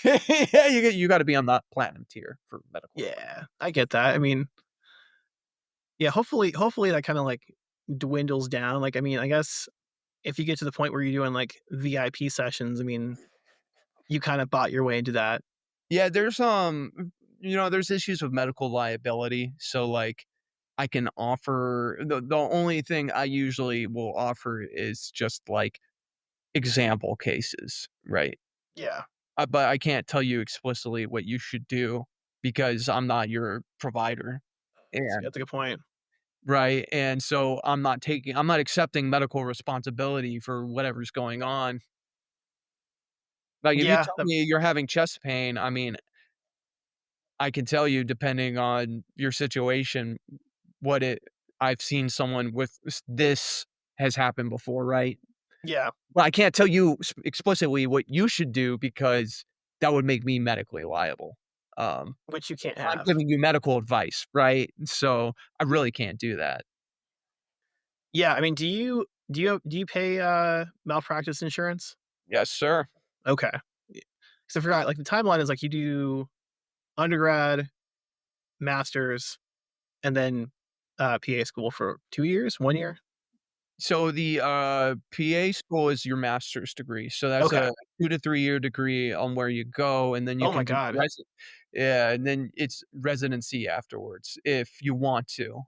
yeah, you gotta be on that platinum tier for medical equipment. Yeah, I get that. I mean, yeah, hopefully that kinda, like, dwindles down. Like, I mean, I guess if you get to the point where you're doing, like, VIP sessions, I mean, you kinda bought your way into that. Yeah, there's issues with medical liability, so, like, I can offer the only thing I usually will offer is just, like, example cases, right? Yeah. But I can't tell you explicitly what you should do because I'm not your provider, and That's a good point. right, and so I'm not accepting medical responsibility for whatever's going on. Like, if you Yeah, tell me you're having chest pain, I mean, I can tell you depending on your situation, what it I've seen someone with this has happened before, right? yeah, But I can't tell you explicitly what you should do because that would make me medically liable. Um, which you can't I'm have. giving you medical advice, right? So, I really can't do that. Yeah, I mean, do you pay, malpractice insurance? Yes, sir. Okay. Y 'Cause I forgot, like, the timeline is, like, you do undergrad, master's, and then, PA school for 2 years? 1 year? So the, PA school is your master's degree, so that's Okay. a 2 to 3-year degree on where you go, and then you Oh my can do god. yeah, and then it's residency afterwards if you want to.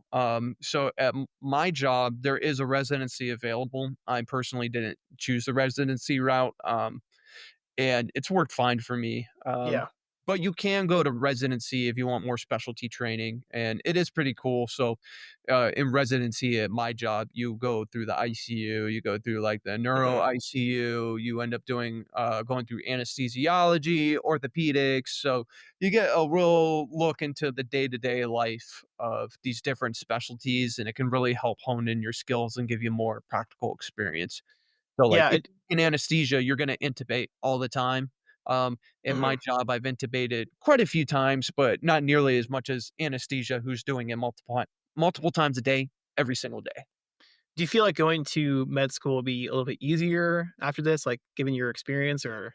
So at my job, there is a residency available. I personally didn't choose the residency route, and it's worked fine for me. Yeah. but you can go to residency if you want more specialty training, and it is pretty cool. So, in residency at my job, you go through the ICU, you go through like the neuro Mhm. ICU, you end up doing going through anesthesiology, orthopedics. So you get a real look into the day to day life of these different specialties, and it can really help hone in your skills and give you more practical experience. So, like, Yeah, if it in anesthesia, you're gonna intubate all the time. In my mhm. job, I've intubated quite a few times, but not nearly as much as anesthesia, who's doing it multiple times a day, every single day. Do you feel like going to med school will be a little bit easier after this, like, given your experience or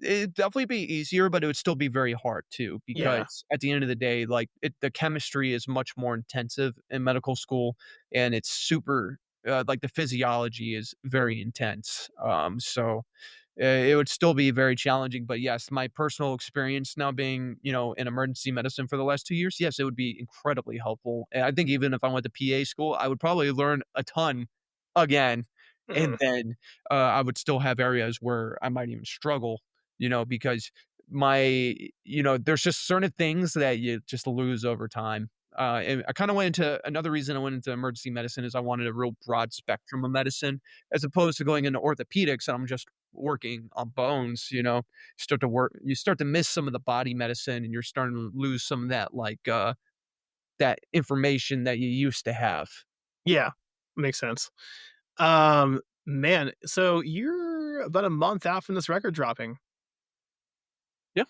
It'd definitely be easier, but it would still be very hard too, Yeah. because at the end of the day, like, the chemistry is much more intensive in medical school, and it's super like, the physiology is very intense. It would still be very challenging, but yes, my personal experience now being, in emergency medicine for the last 2 years, yes, it would be incredibly helpful, and I think even if I went to PA school, I would probably learn a ton again, and Mhm. then, I would still have areas where I might even struggle, because my there's just certain things that you just lose over time, and I kinda went into another reason I went into emergency medicine is I wanted a real broad spectrum of medicine as opposed to going into orthopedics, and I'm just working on bones, you start to miss some of the body medicine, and you're starting to lose some of that, like, that information that you used to have. Yeah, makes sense. Man, so you're about a month out from this record dropping. Yeah.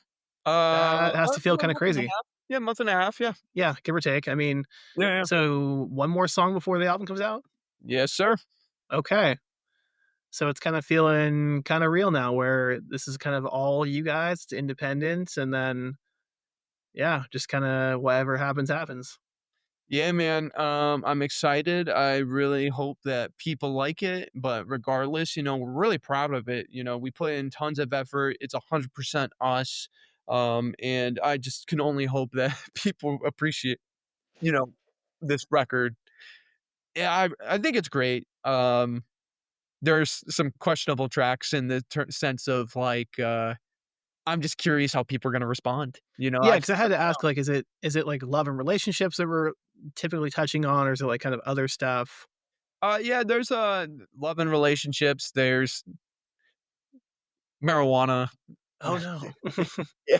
That has to feel kinda Month and a crazy. half. Yeah, month and a half, yeah. Yeah, give or take. I mean, Yeah, yeah. so one more song before the album comes out? Yes, sir. Okay. So it's kinda feeling kinda real now where this is kind of all you guys, it's independent, and then, yeah, just kinda whatever happens, happens. Yeah, man. I'm excited. I really hope that people like it. But regardless, we're really proud of it. We put in tons of effort. It's 100% us. And I just can only hope that people appreciate, you know, this record. Yeah, I think it's great. There's some questionable tracks in the sense of like, I'm just curious how people are gonna respond. Yeah, I because I had to ask, like, is it, like, love and relationships that we're typically touching on, or is it, like, kind of other stuff? yeah, there's love and relationships. There's marijuana. Oh, no. Yeah.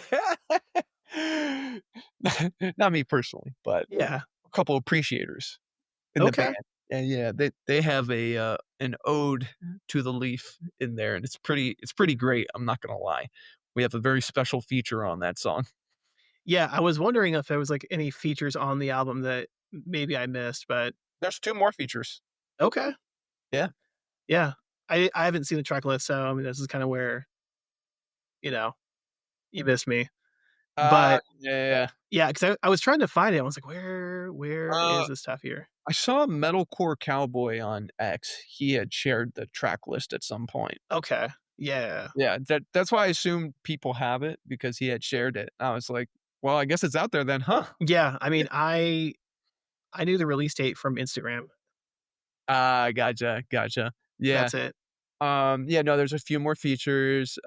Not me personally, but Yeah. a couple appreciators in the band. Okay. And yeah, they have an ode to the leaf in there, and it's pretty great, I'm not gonna lie. We have a very special feature on that song. Yeah, I was wondering if there was, like, any features on the album that maybe I missed, but There's 2 more features. okay. Yeah. Yeah. I haven't seen the track list, so, I mean, this is kinda where, you know, you missed me. But, Yeah, yeah, yeah. yeah, 'cause I was trying to find it, I was like, "Where Uh, is this stuff here?" I saw Metalcore Cowboy on X. He had shared the track list at some point. Okay. Yeah. Yeah, that's why I assumed people have it because he had shared it. I was like, "Well, I guess it's out there then, huh?" Yeah, I Yeah. mean, I knew the release date from Instagram. Ah, gotcha, gotcha. Yeah. That's it. Yeah, no, there's a few more features,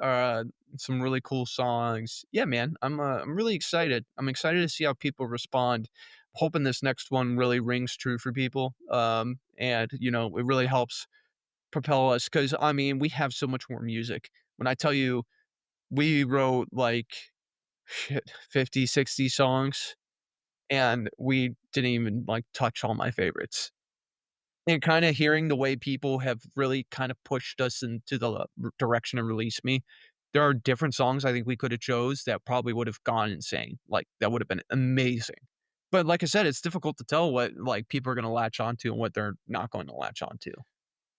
some really cool songs. Yeah, man, I'm really excited. I'm excited to see how people respond. Hoping this next one really rings true for people, and, it really helps propel us because I mean, we have so much more music. When I tell you we wrote, like, shit, 50, 60 songs, and we didn't even, like, touch all my favorites. And kinda hearing the way people have really kind of pushed us into the direction of Release Me, there are different songs I think we coulda chose that probably would've gone insane, like, that would've been amazing. But like I said, it's difficult to tell what, like, people are gonna latch onto and what they're not going to latch onto.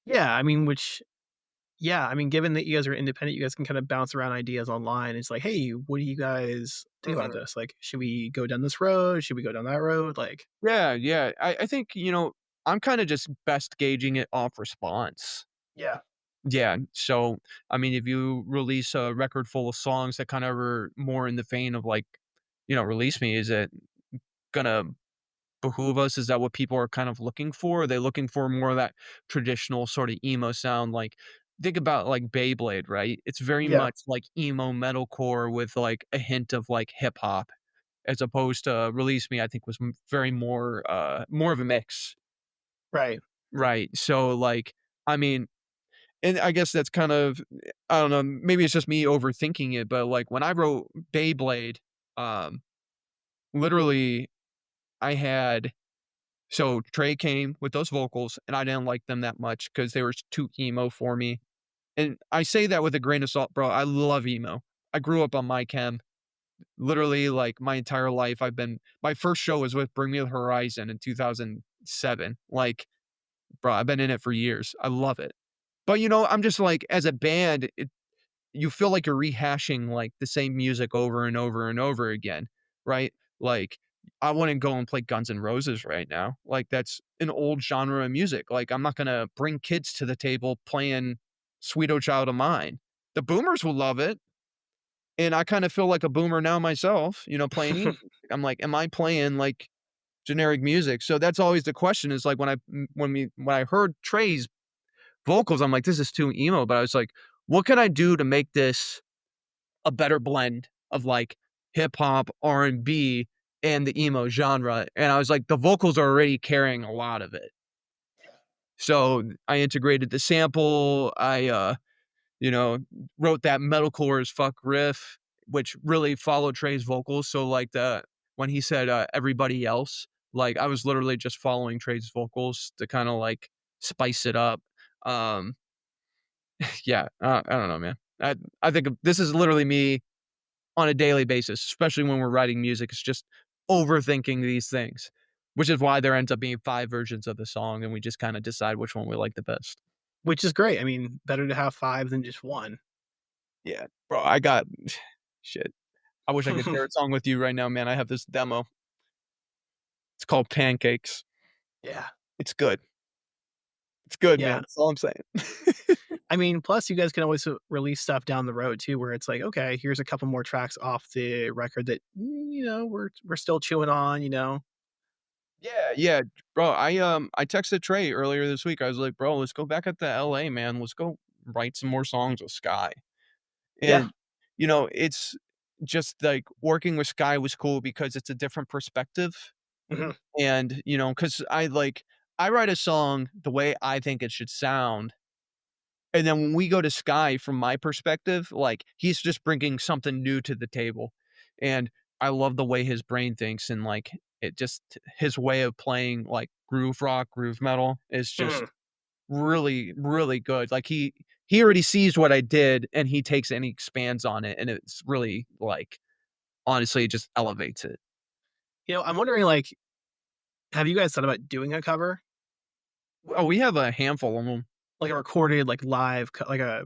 Yeah, I mean, yeah, I mean, given that you guys are independent, you guys can kind of bounce around ideas online. It's like, "Hey, what do you guys think about Mhm. this? Like, should we go down this road? Should we go down that road?" Like Yeah, yeah. I think, I'm kinda just best gauging it off response. Yeah. Yeah, so, I mean, if you release a record full of songs that kind of are more in the vein of, like, Release Me, is it gonna behoove us? Is that what people are kind of looking for? Are they looking for more of that traditional sort of emo sound, like think about, like, Beyblade, right? It's very Yeah. much like emo metalcore with, like, a hint of, like, hip hop, as opposed to Release Me, I think was very more of a mix, Right. right? So, like, I mean, and I guess that's kind of, I don't know, maybe it's just me overthinking it, but, like, when I wrote Beyblade, um, literally, I had so Trey came with those vocals, and I didn't like them that much because they were too emo for me. And I say that with a grain of salt, bro. I love emo. I grew up on My Chem. Literally, like, my entire life, my first show was with Bring Me the Horizon in 2007. Like, bro, I've been in it for years. I love it. But, I'm just like, as a band, you feel like you're rehashing, like, the same music over and over and over again, right? Like, I wouldn't go and play Guns N' Roses right now. Like, that's an old genre of music. Like, I'm not gonna bring kids to the table playing Sweet O Child of Mine. The boomers will love it, and I kinda feel like a boomer now myself, playing emo. I'm like, "Am I playing, like, generic music?" So that's always the question is, like, when I heard Trey's vocals, I'm like, "This is too emo," but I was like, "What can I do to make this a better blend of, like, hip hop, R&B, and the emo genre?" And I was like, "The vocals are already carrying a lot of it." So, I integrated the sample, you know, wrote that metalcore as fuck riff, which really followed Trey's vocals, so, like, when he said, "Everybody else," like, I was literally just following Trey's vocals to kinda, like, spice it up. Um, yeah, I don't know, man. I think this is literally me on a daily basis, especially when we're writing music. It's just overthinking these things, which is why there ends up being 5 versions of the song, and we just kinda decide which one we like the best. Which is great. I mean, better to have 5 than just 1. Yeah, bro, I got shit. I wish I could share a song with you right now, man. I have this demo. It's called Pancakes. Yeah. It's good. It's good, man. Yeah. That's all I'm saying. I mean, plus you guys can always release stuff down the road too, where it's like, okay, here's a couple more tracks off the record that we're still chewing on. Yeah, yeah, bro. I texted Trey earlier this week. I was like, "Bro, let's go back up to LA, man. Let's go write some more songs with Sky." Yeah. And, it's just like working with Sky was cool because it's a different perspective. Hmm. And, because I write a song the way I think it should sound. And then when we go to Sky, from my perspective, like, he's just bringing something new to the table. And I love the way his brain thinks, and, like, it just his way of playing, like, groove rock, groove metal is Hmm. just really, really good. Like, he already sees what I did, and he takes it and he expands on it, and it's really, like, honestly, it just elevates it. I'm wondering, like, have you guys thought about doing a cover, Oh, we have a handful of them. like a recorded, like live, like a,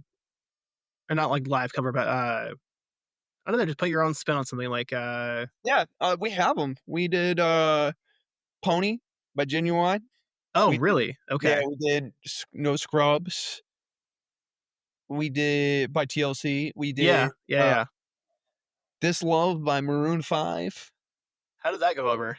or not like live cover, but I don't know, just put your own spin on something like, Yeah, we have them. We did, Pony by Genuine. oh, We did really? Yeah, Okay. we did No Scrubs. We did by TLC. We Yeah. did, Yeah. Yeah. This Love by Maroon 5. How did that go over?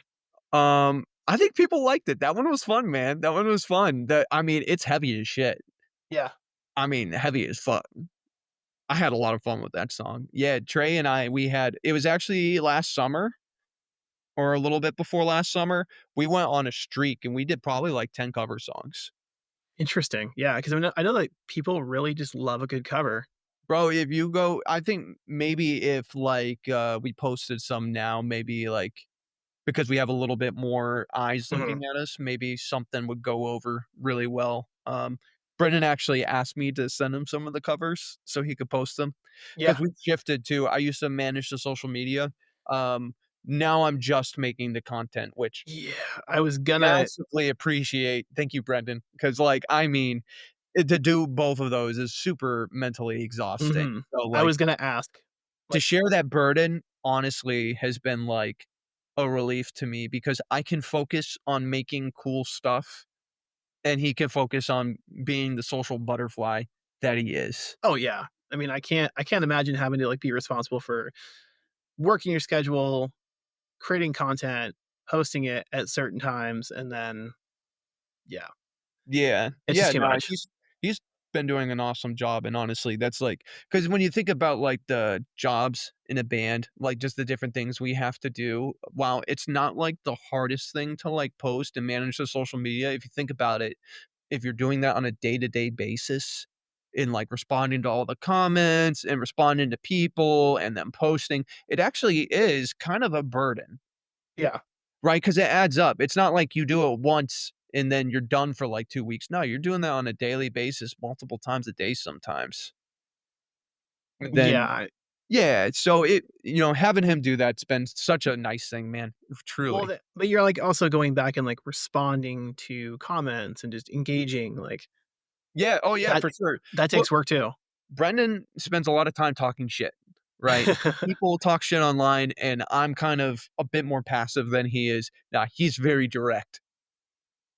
I think people liked it. That one was fun, man. That one was fun. I mean, it's heavy as shit. Yeah. I mean, heavy as fuck. I had a lot of fun with that song. Yeah, Trey and I, it was actually last summer or a little bit before last summer. We went on a streak and we did probably like 10 cover songs. Interesting. Yeah, because I know that people really just love a good cover. Bro, if you go, I think maybe if, like, we posted some now, maybe, like, because we have a little bit more eyes Mhm. looking at us, maybe something would go over really well. Brendan actually asked me to send him some of the covers so he could post them Yeah. because we shifted to, I used to manage the social media. Um, Now I'm just making the content, which Yeah, I was gonna. massively appreciate. Thank you, Brendan, because, like, I mean, to do both of those is super mentally exhausting. Mhm. So, I like, was gonna ask, to like, share that burden, honestly, has been, like, a relief to me because I can focus on making cool stuff, and he can focus on being the social butterfly that he is. oh, yeah. I mean, I can't imagine having to, like, be responsible for working your schedule, creating content, posting it at certain times, and then yeah, Yeah. it's just Yeah, too no, much. he's been doing an awesome job, and honestly, that's like because when you think about, like, the jobs in a band, like, just the different things we have to do, while it's not, like, the hardest thing to, like, post and manage the social media, if you think about it, if you're doing that on a day-to-day basis in, like, responding to all the comments and responding to people and then posting, it actually is kind of a burden. Yeah. Right, because it adds up. It's not like you do it once and then you're done for, like, 2 weeks. No, you're doing that on a daily basis, multiple times a day sometimes. And then Yeah. yeah, so having him do that's been such a nice thing, man, Well, truly. but you're, like, also going back and, like, responding to comments and just engaging, like, Yeah, oh, yeah, that for sure. that Well, takes work too. Brendan spends a lot of time talking shit, right? People talk shit online, and I'm kind of a bit more passive than he is. Nah, he's very direct.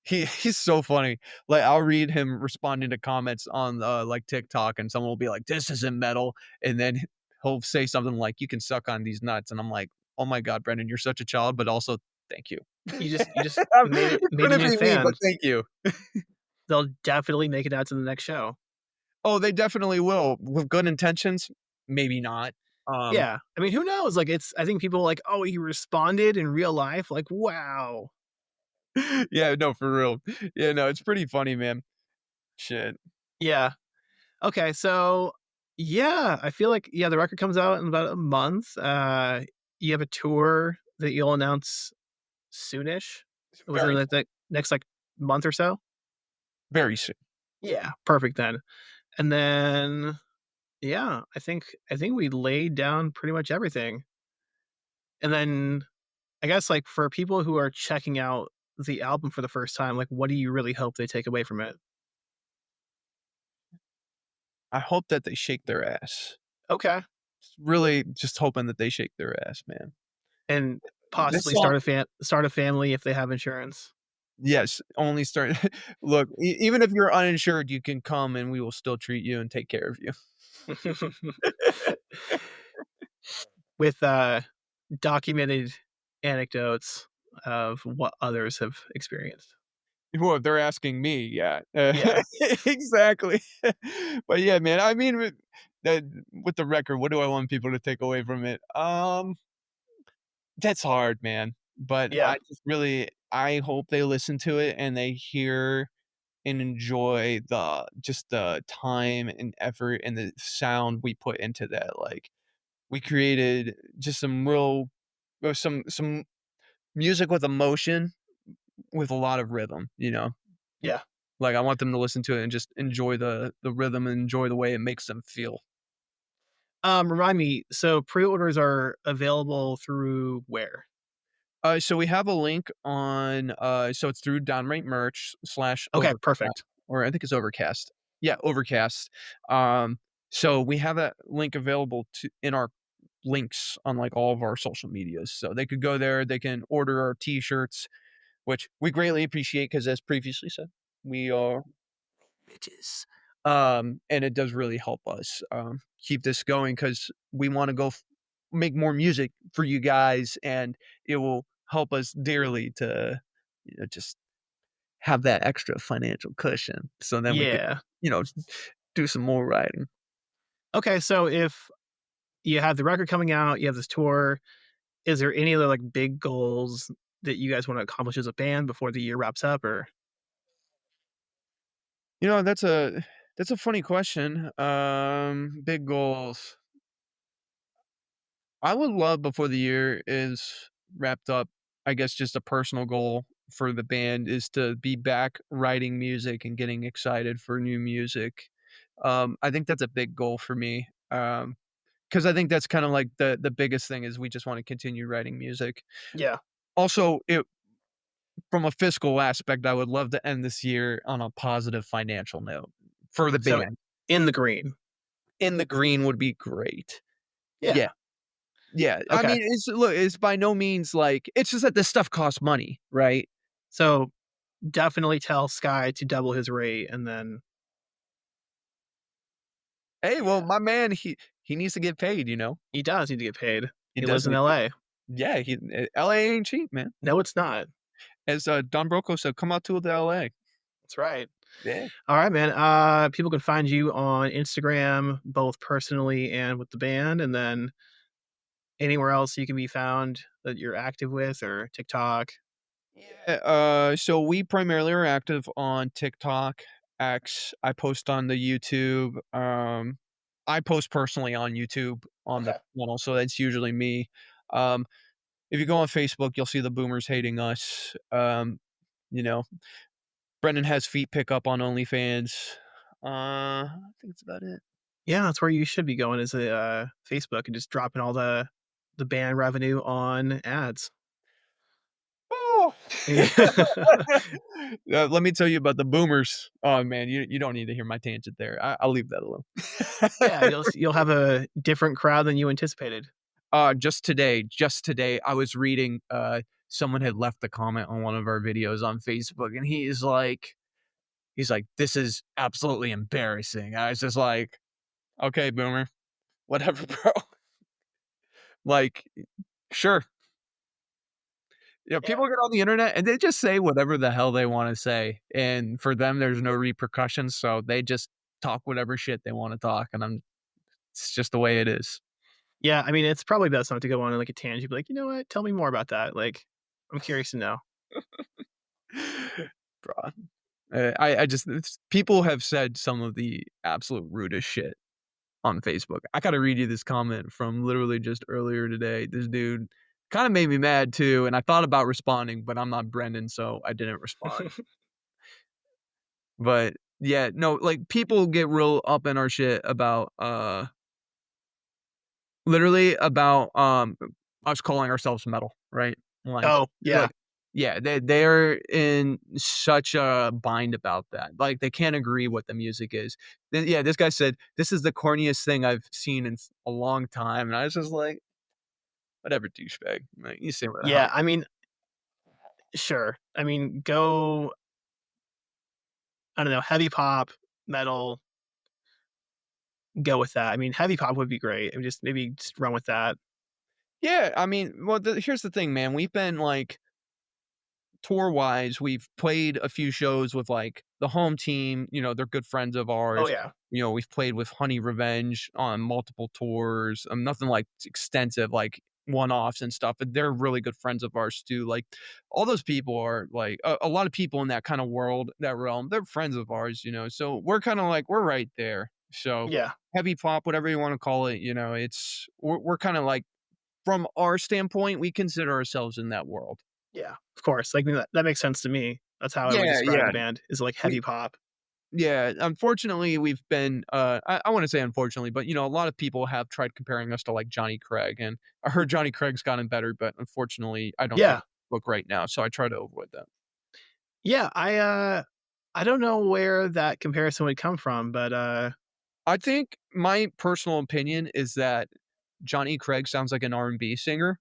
He's so funny. Like, I'll read him responding to comments on, like, TikTok, and someone will be like, "This isn't metal," and then he'll say something like, "You can suck on these nuts," and I'm like, "Oh my god, Brendan, you're such a child, but also thank you." You just It made a couldn't new be me, but fan. thank you. They'll definitely make it out to the next show. Oh, they definitely will. With good intentions, maybe not. Um, Yeah. I mean, who knows? Like, I think people are like, "Oh, he responded in real life?" Like, wow. yeah, no, for real. Yeah, no, it's pretty funny, man. Shit. Yeah. Okay, so yeah, I feel like yeah, the record comes out in about a month. You have a tour that you'll announce soonish within Very, the next like month or so. very soon. Yeah, perfect then. And then yeah, I think we laid down pretty much everything. And then I guess like for people who are checking out the album for the first time, like what do you really hope they take away from it? I hope that they shake their ass. Okay. Really just hoping that they shake their ass, man. And This possibly song start a family if they have insurance. yes, only start look, even if you're uninsured, you can come and we will still treat you and take care of you. With, documented anecdotes of what others have experienced. Well, if they're asking me, yeah. Yeah. Exactly. But yeah, man, I mean, that with the record, what do I want people to take away from it? That's hard, man, but Yeah. I hope they listen to it and they hear and enjoy just the time and effort and the sound we put into that, like, we created just some real some music with emotion, with a lot of rhythm, you know? Yeah. Like, I want them to listen to it and just enjoy the rhythm and enjoy the way it makes them feel. Remind me, so pre-orders are available through where? So we have a link on, so it's through Downright Merch slash Okay, Overcast, perfect. or I think it's Overcast. Yeah, Overcast. So we have that link available to in our links on, like, all of our social medias. So they could go there, they can order our T-shirts, which we greatly appreciate because, as previously said, we are bitches. And it does really help us, keep this going because we wanna go make more music for you guys, and it will help us dearly to, just have that extra financial cushion, so then we could, Yeah. you know, do some more writing. Okay, so if you have the record coming out, you have this tour, is there any other, like, big goals that you guys wanna accomplish as a band before the year wraps up, or You know, that's a funny question. Big goals. I would love before the year is wrapped up, I guess just a personal goal for the band is to be back writing music and getting excited for new music. I think that's a big goal for me. Because I think that's kind of like the biggest thing is we just want to continue writing music. Yeah. Also, from a fiscal aspect, I would love to end this year on a positive financial note for the So band. in the green. In the green would be great. Yeah. Yeah. Yeah, I Okay. mean, it's by no means like it's just that this stuff costs money, right? So definitely tell Sky to double his rate and then Hey, well, yeah. my man, he needs to get paid, you know? He does need to get paid. He He does lives in need to LA. yeah, LA ain't cheap, man. No, it's not. As, Don Broco said, "Come out to the LA." That's right. Yeah. All right, man. People can find you on Instagram, both personally and with the band, and then anywhere else you can be found that you're active with or TikTok. Yeah, so we primarily are active on TikTok, X. I post on the YouTube. I post personally on YouTube on the Okay. channel, so that's usually me. Um, if you go on Facebook, you'll see the boomers hating us. You know, Brendan has feet pickup on OnlyFans. I think that's about it. Yeah, that's where you should be going is Facebook and just dropping all the band revenue on ads. Oh. Yeah. Let me tell you about the boomers. Oh man, you don't need to hear my tangent there. I'll leave that alone. Yeah, you'll have a different crowd than you anticipated. Just today, I was reading. Someone had left a comment on one of our videos on Facebook, and he's like, "This is absolutely embarrassing." I was just like, "Okay, boomer, whatever, bro." Like, sure. Yeah. People get on the internet and they just say whatever the hell they wanna say, and for them, there's no repercussions, so they just talk whatever shit they wanna talk, and it's just the way it is. Yeah, I mean, it's probably best not to go on, like, a tangent, be like, "You know what? Tell me more about that." Like, I'm curious to know. Bruh. I just it's people have said some of the absolute rudest shit on Facebook. I gotta read you this comment from literally just earlier today. This dude kinda made me mad too, and I thought about responding, but I'm not Brendan, so I didn't respond. But, yeah, no, like, people get real up in our shit about, literally about, us calling ourselves metal, right? Like Oh, yeah. like yeah, they're in such a bind about that, like, they can't agree what the music is. Then yeah, this guy said, "This is the corniest thing I've seen in a long time," and I was just like, "Whatever, douchebag." Like, you say what the hell. Yeah, I mean, sure. I mean, go I don't know, heavy pop, metal, go with that. I mean, heavy pop would be great. I mean, just maybe just run with that. Yeah, I mean, well, here's the thing, man, we've been, like tour wise, we've played a few shows with like the home team, they're good friends of Oh, ours. yeah. We've played with Honey Revenge on multiple tours. Nothing like extensive, like one offs and stuff, but they're really good friends of ours too. Like all those people are like a lot of people in that kind of world, that realm, they're friends of ours. So we're kind of like, we're right there. So Yeah. heavy pop, whatever you want to call it, we're kind of like, from our standpoint, we consider ourselves in that world. Yeah. Of course. Like, that makes sense to me. That's how I would Yeah, describe yeah. the band is like We heavy pop. Yeah, unfortunately, we've been, I wanna say unfortunately, but, a lot of people have tried comparing us to, like, Johnny Craig, and I heard Johnny Craig's gotten better, but unfortunately, I don't think Yeah. book right now, so I try to avoid that. Yeah, I don't know where that comparison would come from, but, I think my personal opinion is that Johnny Craig sounds like an R&B singer,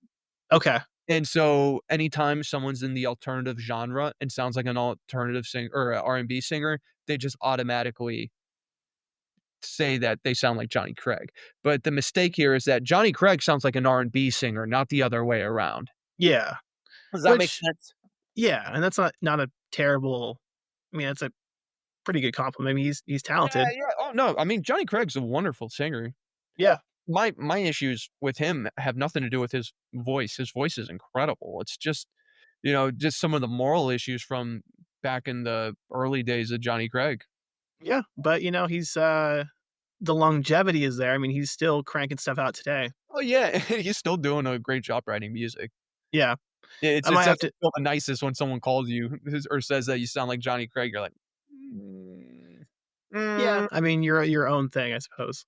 okay. and so anytime someone's in the alternative genre and sounds like an alternative singer or a R&B singer, they just automatically say that they sound like Johnny Craig. But the mistake here is that Johnny Craig sounds like an R&B singer, not the other way around. Yeah. Does that make Which sense? yeah, and that's not a terrible I mean, that's a pretty good compliment. I mean, he's Yeah, talented. yeah. Oh, no, I mean, Johnny Craig's a wonderful singer. Yeah. My issues with him have nothing to do with his voice. His voice is incredible. It's just some of the moral issues from back in the early days of Johnny Craig. Yeah, but, he's, the longevity is there. I mean, he's still cranking stuff out today. Oh, yeah, he's still doing a great job writing music. Yeah. Yeah, I it might have doesn't to feel the nicest when someone calls you or says that you sound like Johnny Craig. You're like, "Mm, yeah, mm." I mean, you're your own thing, I suppose.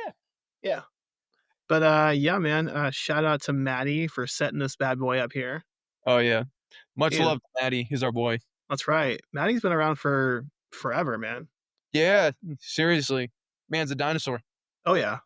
Yeah. Yeah. But, yeah, man, shout out to Maddie for setting this bad boy up here. Oh, yeah. Much Dude, love to Maddie. He's our boy. that's right. Maddie's been around for forever, man. Yeah, seriously. Man's a dinosaur. Oh, yeah.